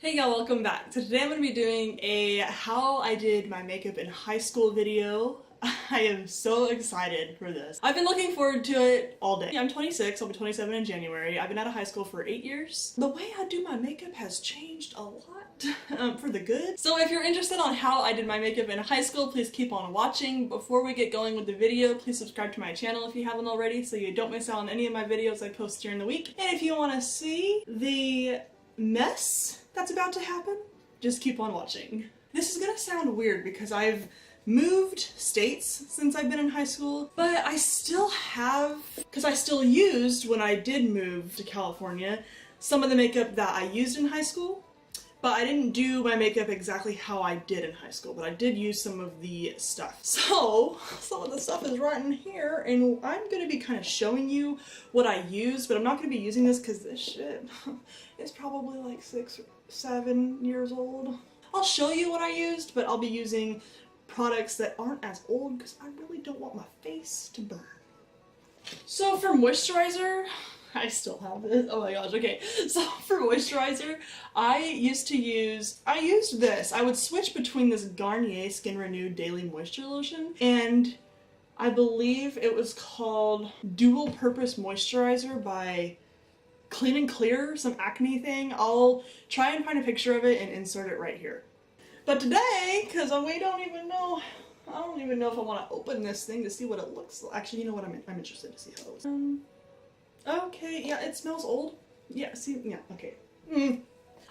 Hey y'all, welcome back. So today I'm going to be doing a how I did my makeup in high school video. I am so excited for this. I've been looking forward to it all day. I'm 26, I'll be 27 in January. I've been out of high school for 8 years. The way I do my makeup has changed a lot for the good. So if you're interested on how I did my makeup in high school, please keep on watching. Before we get going with the video, please subscribe to my channel if you haven't already so you don't miss out on any of my videos I post during the week. And if you want to see the mess that's about to happen, just keep on watching. This is gonna sound weird because I've moved states since I've been in high school, but I still have, because I still used, when I did move to California, some of the makeup that I used in high school, but I didn't do my makeup exactly how I did in high school, but I did use some of the stuff. So, some of the stuff is right in here, and I'm gonna be kind of showing you what I used, but I'm not gonna be using this because this shit is probably like 6 or 7 years old. I'll show you what I used, but I'll be using products that aren't as old because I really don't want my face to burn. So for moisturizer, I still have this. Oh my gosh, okay. So for moisturizer, I used this. I would switch between this Garnier Skin Renew Daily Moisture Lotion and I believe it was called Dual Purpose Moisturizer by Clean and Clear, some acne thing. I'll try and find a picture of it and insert it right here. But today, because I don't even know if I want to open this thing to see what it looks like. Actually, you know what, I'm interested to see how it looks. Okay, yeah, it smells old. Yeah, see, yeah, okay.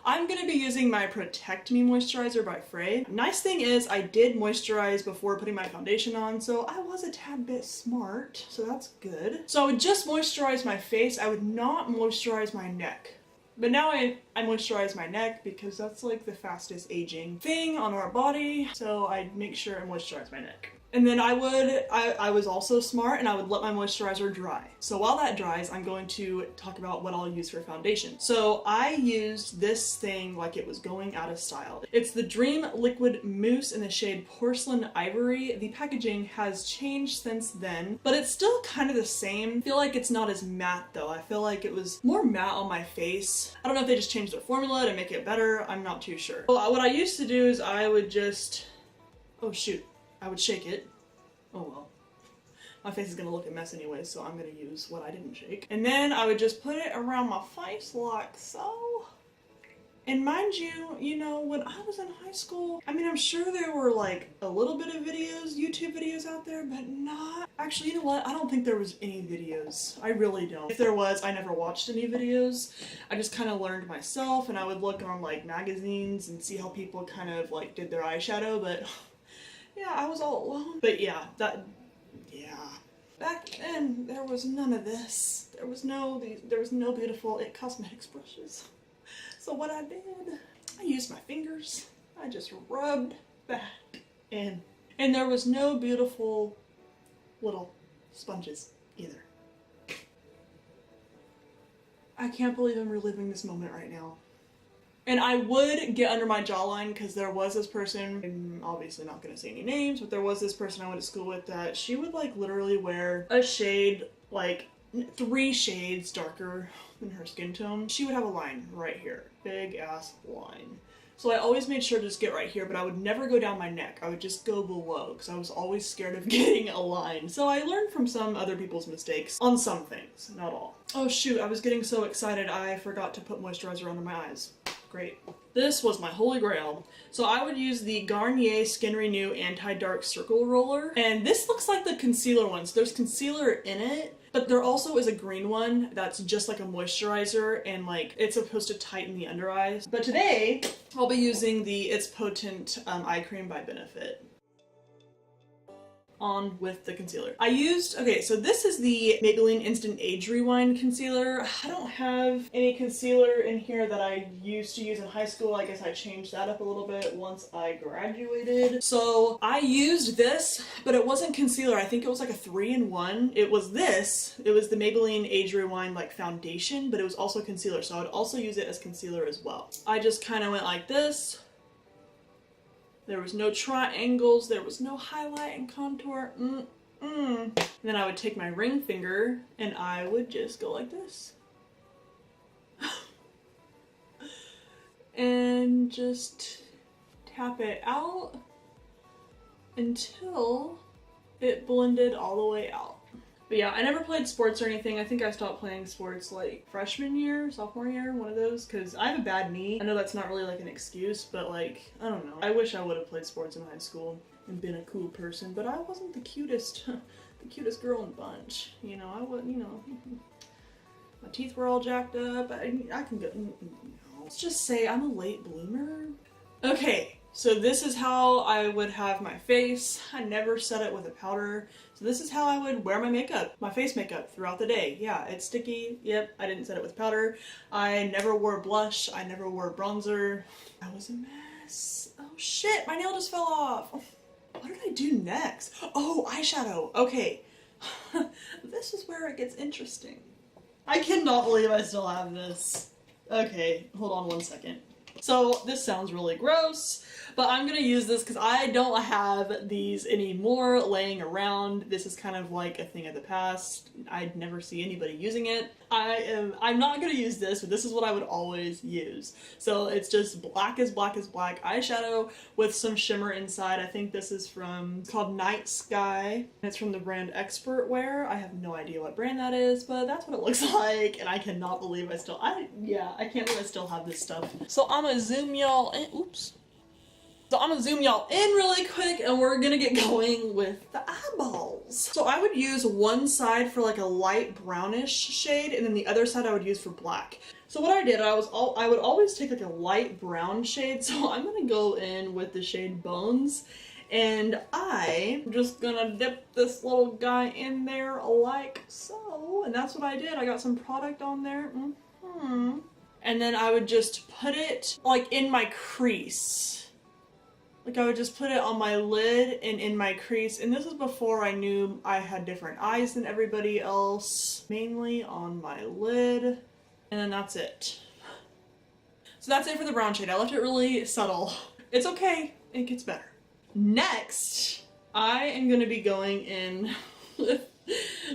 I'm gonna be using my Protect Me moisturizer by Frey. Nice thing is I did moisturize before putting my foundation on, so I was a tad bit smart, so that's good. So I would just moisturize my face. I would not moisturize my neck. But now I moisturize my neck because that's like the fastest aging thing on our body, so I make sure I moisturize my neck. And then I was also smart and I would let my moisturizer dry. So while that dries, I'm going to talk about what I'll use for foundation. So I used this thing like it was going out of style. It's the Dream Liquid Mousse in the shade Porcelain Ivory. The packaging has changed since then, but it's still kind of the same. I feel like it's not as matte though. I feel like it was more matte on my face. I don't know if they just changed their formula to make it better. I'm not too sure. Well, what I used to do is I would just, oh shoot. I would shake it. Oh well. My face is gonna look a mess anyway, so I'm gonna use what I didn't shake. And then I would just put it around my face like so. And mind you, you know, when I was in high school, I mean, I'm sure there were like a little bit of videos, YouTube videos out there, but not... Actually, you know what? I don't think there was any videos. I really don't. If there was, I never watched any videos. I just kind of learned myself, and I would look on like magazines and see how people kind of like did their eyeshadow, but... Yeah, I was all alone. But yeah, back then there was none of this. There was no beautiful It Cosmetics brushes. So what I did, I used my fingers. I just rubbed that in. And there was no beautiful little sponges either. I can't believe I'm reliving this moment right now. And I would get under my jawline because there was this person, I'm obviously not going to say any names, but there was this person I went to school with that she would like literally wear a shade like 3 shades darker than her skin tone. She would have a line right here, big ass line. So I always made sure to just get right here, but I would never go down my neck. I would just go below because I was always scared of getting a line. So I learned from some other people's mistakes on some things, not all. Oh shoot, I was getting so excited I forgot to put moisturizer under my eyes. Great. This was my holy grail. So I would use the Garnier Skin Renew Anti-Dark Circle Roller. And this looks like the concealer one. So there's concealer in it, but there also is a green one that's just like a moisturizer and like it's supposed to tighten the under eyes. But today I'll be using the It's Potent Eye Cream by Benefit on with the concealer. Okay, so this is the Maybelline Instant Age Rewind concealer. I don't have any concealer in here that I used to use in high school. I guess I changed that up a little bit once I graduated. So I used this, but it wasn't concealer. I think it was like a 3-in-1. It was this. It was the Maybelline Age Rewind like foundation, but it was also concealer. So I would also use it as concealer as well. I just kind of went like this. There was no triangles, there was no highlight and contour. And then I would take my ring finger and I would just go like this. and just tap it out until it blended all the way out. But yeah, I never played sports or anything. I think I stopped playing sports like freshman year, sophomore year, one of those, because I have a bad knee. I know that's not really like an excuse, but like, I don't know. I wish I would have played sports in high school and been a cool person, but I wasn't the cutest, the cutest girl in the bunch. You know, I wasn't, you know, my teeth were all jacked up. I can go, let's just say I'm a late bloomer. Okay. So this is how I would have my face. I never set it with a powder. So this is how I would wear my makeup, my face makeup throughout the day. Yeah, it's sticky. Yep, I didn't set it with powder. I never wore blush. I never wore bronzer. I was a mess. Oh shit, my nail just fell off. What did I do next? Oh, eyeshadow. Okay. This is where it gets interesting. I cannot believe I still have this. Okay, hold on one second. So this sounds really gross, but I'm gonna use this because I don't have these anymore laying around. This is kind of like a thing of the past. I'd never see anybody using it. I'm not gonna use this, but this is what I would always use. So it's just black as black eyeshadow with some shimmer inside. I think this is from, it's called Night Sky. It's from the brand Expert Wear. I have no idea what brand that is, but that's what it looks like. And I cannot believe I can't believe I still have this stuff. So I'm gonna zoom y'all in, So I'm gonna zoom y'all in really quick and we're gonna get going with the eyeballs. So I would use one side for like a light brownish shade and then the other side I would use for black. So what I did, I would always take like a light brown shade. So I'm gonna go in with the shade Bones and I'm just gonna dip this little guy in there like so. And that's what I did. I got some product on there. And then I would just put it like in my crease. Like I would just put it on my lid and in my crease. And this was before I knew I had different eyes than everybody else. Mainly on my lid. And then that's it. So that's it for the brown shade. I left it really subtle. It's okay. It gets better. Next, I am going to be going in with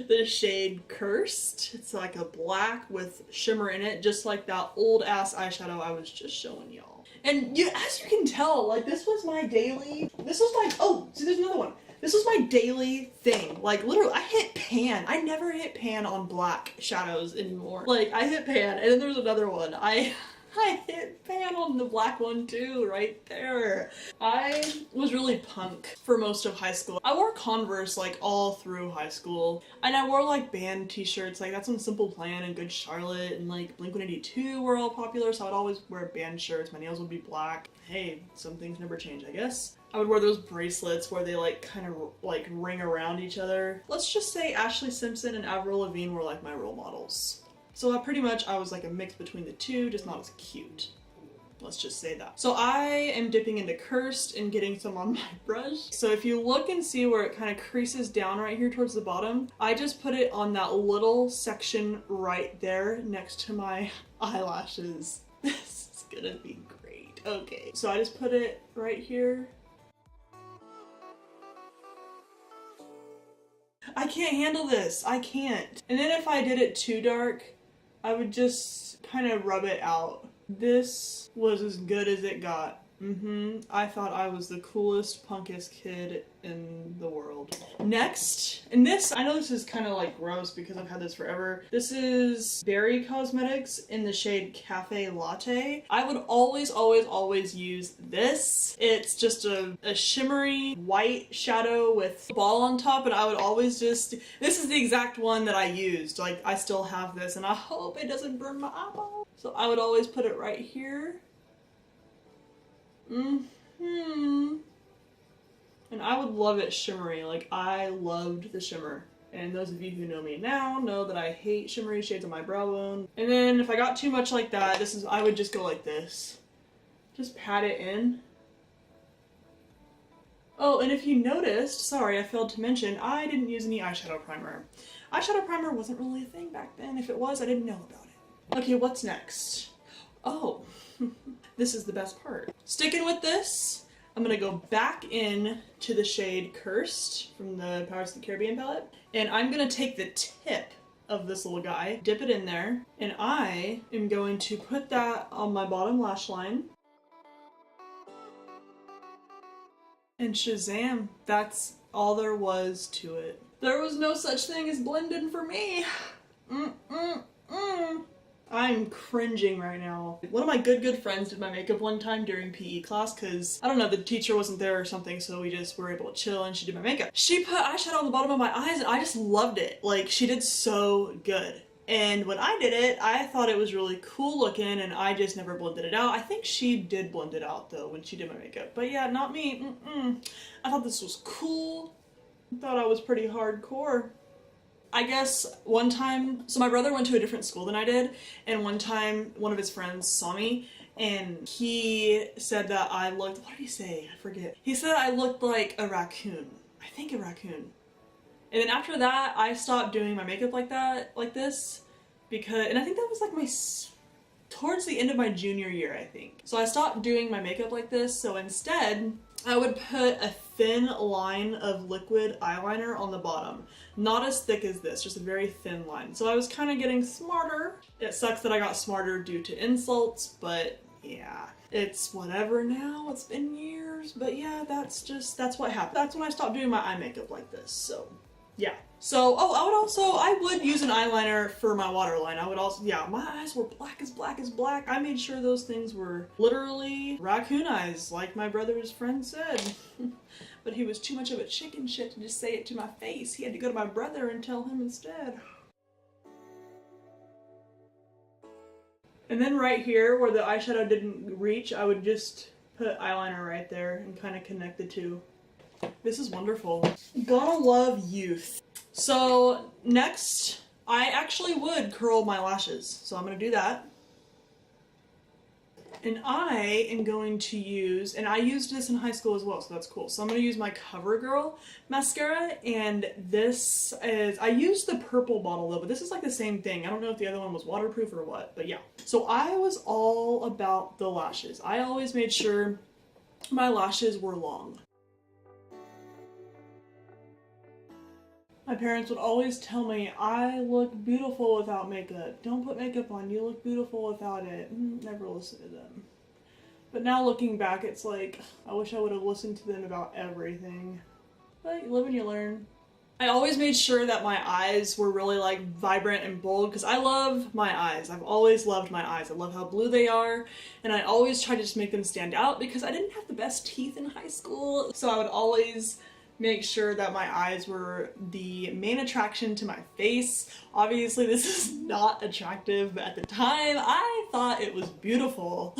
the shade Cursed. It's like a black with shimmer in it, just like that old ass eyeshadow I was just showing y'all. And as you can tell, like this was my daily, oh, see there's another one. This was my daily thing. Like literally, I hit pan. I never hit pan on black shadows anymore. Like I hit pan, and then there's another one. I hit pan on the black one too, right there. I was really punk for most of high school. I wore Converse like all through high school. And I wore like band t-shirts, like that's when Simple Plan and Good Charlotte and like Blink-182 were all popular, so I would always wear band shirts. My nails would be black. Hey, some things never change, I guess. I would wear those bracelets where they like kind of like ring around each other. Let's just say Ashley Simpson and Avril Lavigne were like my role models. So I was like a mix between the two, just not as cute. Let's just say that. So I am dipping into Cursed and getting some on my brush. So if you look and see where it kind of creases down right here towards the bottom, I just put it on that little section right there next to my eyelashes. This is gonna be great. Okay, so I just put it right here. I can't handle this. I can't. And then if I did it too dark, I would just kind of rub it out. This was as good as it got. I thought I was the coolest, punkest kid in the world. Next, and this, I know this is kind of like gross because I've had this forever. This is Berry Cosmetics in the shade Cafe Latte. I would always use this. It's just a shimmery white shadow with a ball on top, and I would always just, this is the exact one that I used. Like, I still have this, and I hope it doesn't burn my eyeball. So I would always put it right here. And I would love it shimmery. Like, I loved the shimmer. And those of you who know me now know that I hate shimmery shades on my brow bone. And then if I got too much like that, I would just go like this. Just pat it in. Oh, and if you noticed, sorry, I failed to mention, I didn't use any eyeshadow primer. Eyeshadow primer wasn't really a thing back then. If it was, I didn't know about it. Okay, what's next? Oh, this is the best part. Sticking with this, I'm gonna go back in to the shade Cursed from the Pirates of the Caribbean palette, and I'm gonna take the tip of this little guy, dip it in there, and I am going to put that on my bottom lash line. And Shazam, that's all there was to it. There was no such thing as blending for me. I'm cringing right now. One of my good friends did my makeup one time during PE class because, I don't know, the teacher wasn't there or something, so we just were able to chill and she did my makeup. She put eyeshadow on the bottom of my eyes and I just loved it. Like, she did so good. And when I did it, I thought it was really cool looking and I just never blended it out. I think she did blend it out though when she did my makeup. But yeah, not me. I thought this was cool. I thought I was pretty hardcore. I guess one time, so my brother went to a different school than I did, and one time one of his friends saw me and he said that I looked, what did he say? I forget. He said I looked like a raccoon. I think a raccoon. And then after that, I stopped doing my makeup like that, like this, because, and I think that was like towards the end of my junior year, I think. So I stopped doing my makeup like this, so instead, I would put a thin line of liquid eyeliner on the bottom. Not as thick as this, just a very thin line. So I was kind of getting smarter. It sucks that I got smarter due to insults, but yeah. It's whatever now, it's been years, but yeah, that's what happened. That's when I stopped doing my eye makeup like this, so yeah. So, oh, I would use an eyeliner for my waterline. I would also, yeah, my eyes were black as black as black. I made sure those things were literally raccoon eyes, like my brother's friend said. But he was too much of a chicken shit to just say it to my face. He had to go to my brother and tell him instead. And then right here, where the eyeshadow didn't reach, I would just put eyeliner right there and kind of connect the two. This is wonderful. Gotta love youth. So next, I actually would curl my lashes. So I'm gonna do that. And I am going to use, and I used this in high school as well, so that's cool. So I'm gonna use my CoverGirl mascara, and this is, I used the purple bottle though, but this is like the same thing. I don't know if the other one was waterproof or what, but yeah. So I was all about the lashes. I always made sure my lashes were long. My parents would always tell me, I look beautiful without makeup. Don't put makeup on, you look beautiful without it. Never listened to them. But now looking back, it's like, I wish I would have listened to them about everything. But you live and you learn. I always made sure that my eyes were really like vibrant and bold because I love my eyes. I've always loved my eyes. I love how blue they are, and I always try to just make them stand out because I didn't have the best teeth in high school. So I would always make sure that my eyes were the main attraction to my face. Obviously this is not attractive, but at the time I thought it was beautiful.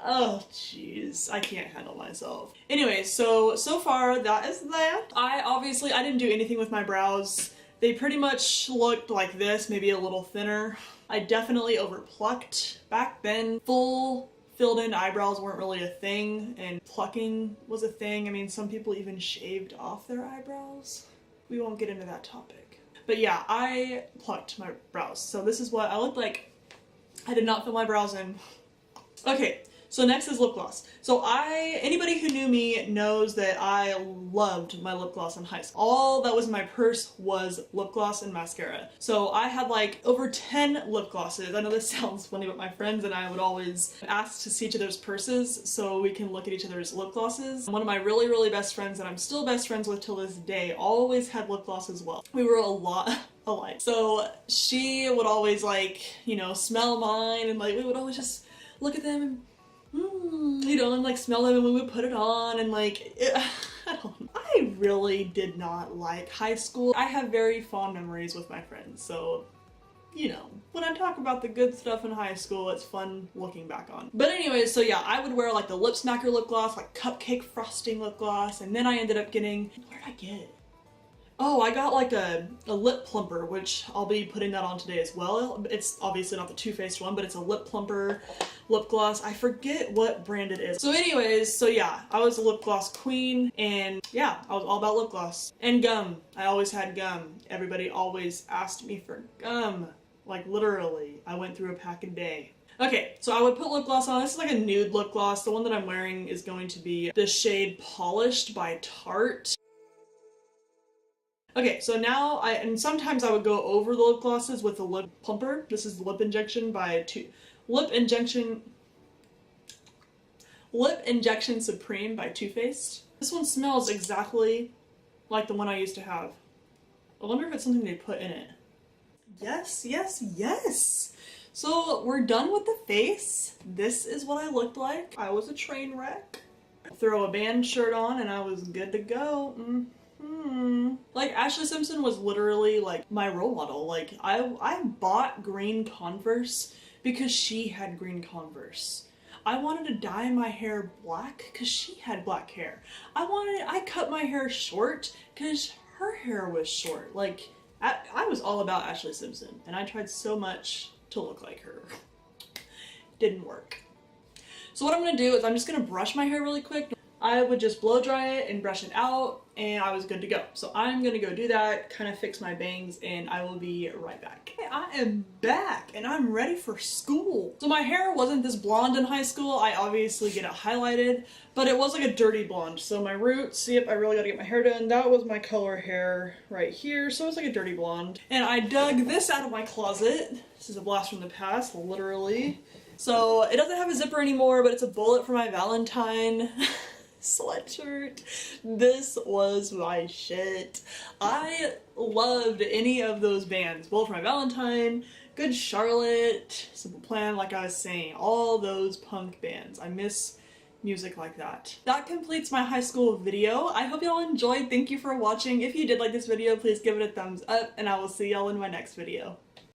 Oh jeez, I can't handle myself. Anyway, so far that is that. I didn't do anything with my brows. They pretty much looked like this, maybe a little thinner. I definitely overplucked. Back then, full filled in eyebrows weren't really a thing, and plucking was a thing. I mean, some people even shaved off their eyebrows. We won't get into that topic. But yeah, I plucked my brows. So this is what I looked like. I did not fill my brows in. Okay, so next is lip gloss. So anybody who knew me knows that I loved my lip gloss in high school. All that was in my purse was lip gloss and mascara. So I had like over 10 lip glosses. I know this sounds funny, but my friends and I would always ask to see each other's purses so we can look at each other's lip glosses. One of my really best friends that I'm still best friends with till this day always had lip gloss as well. We were a lot alike. So she would always like, you know, smell mine, and like we would always just look at them and you know, and like smell them, and we would put it on, and like I really did not like high school. I have very fond memories with my friends, so you know, when I talk about the good stuff in high school, it's fun looking back on. But anyways, so yeah, I would wear like the lip smacker lip gloss, like cupcake frosting lip gloss, and then I ended up getting, where did I get it? Oh, I got like a lip plumper, which I'll be putting that on today as well. It's obviously not the Too Faced one, but it's a lip plumper lip gloss. I forget what brand it is. So anyways, so yeah, I was a lip gloss queen, and yeah, I was all about lip gloss. And gum. I always had gum. Everybody always asked me for gum. Like literally, I went through a pack a day. Okay, so I would put lip gloss on. This is like a nude lip gloss. The one that I'm wearing is going to be the shade Polished by Tarte. Okay, so now and sometimes I would go over the lip glosses with the lip plumper. This is the Lip Injection by Lip Lip Injection Supreme by Too Faced. This one smells exactly like the one I used to have. I wonder if it's something they put in it. Yes, yes, yes! So we're done with the face. This is what I looked like. I was a train wreck. Throw a band shirt on and I was good to go. Like, Ashley Simpson was literally like my role model. Like, I bought green Converse because she had green Converse. I wanted to dye my hair black because she had black hair. I cut my hair short because her hair was short. Like, I was all about Ashley Simpson, and I tried so much to look like her. Didn't work. So what I'm gonna do is I'm just gonna brush my hair really quick. I would just blow dry it and brush it out, and I was good to go. So I'm gonna go do that, kind of fix my bangs, and I will be right back. Okay, I am back, and I'm ready for school. So my hair wasn't this blonde in high school. I obviously get it highlighted, but it was like a dirty blonde. So my roots, yep, I really gotta get my hair done. That was my color hair right here, so it's like a dirty blonde. And I dug this out of my closet. This is a blast from the past, literally. So it doesn't have a zipper anymore, but it's a bullet for my Valentine sweatshirt. This was my shit. I loved any of those bands. Bullet for My Valentine, Good Charlotte, Simple Plan, like I was saying, all those punk bands. I miss music like that. That completes my high school video. I hope y'all enjoyed. Thank you for watching. If you did like this video, please give it a thumbs up, and I will see y'all in my next video.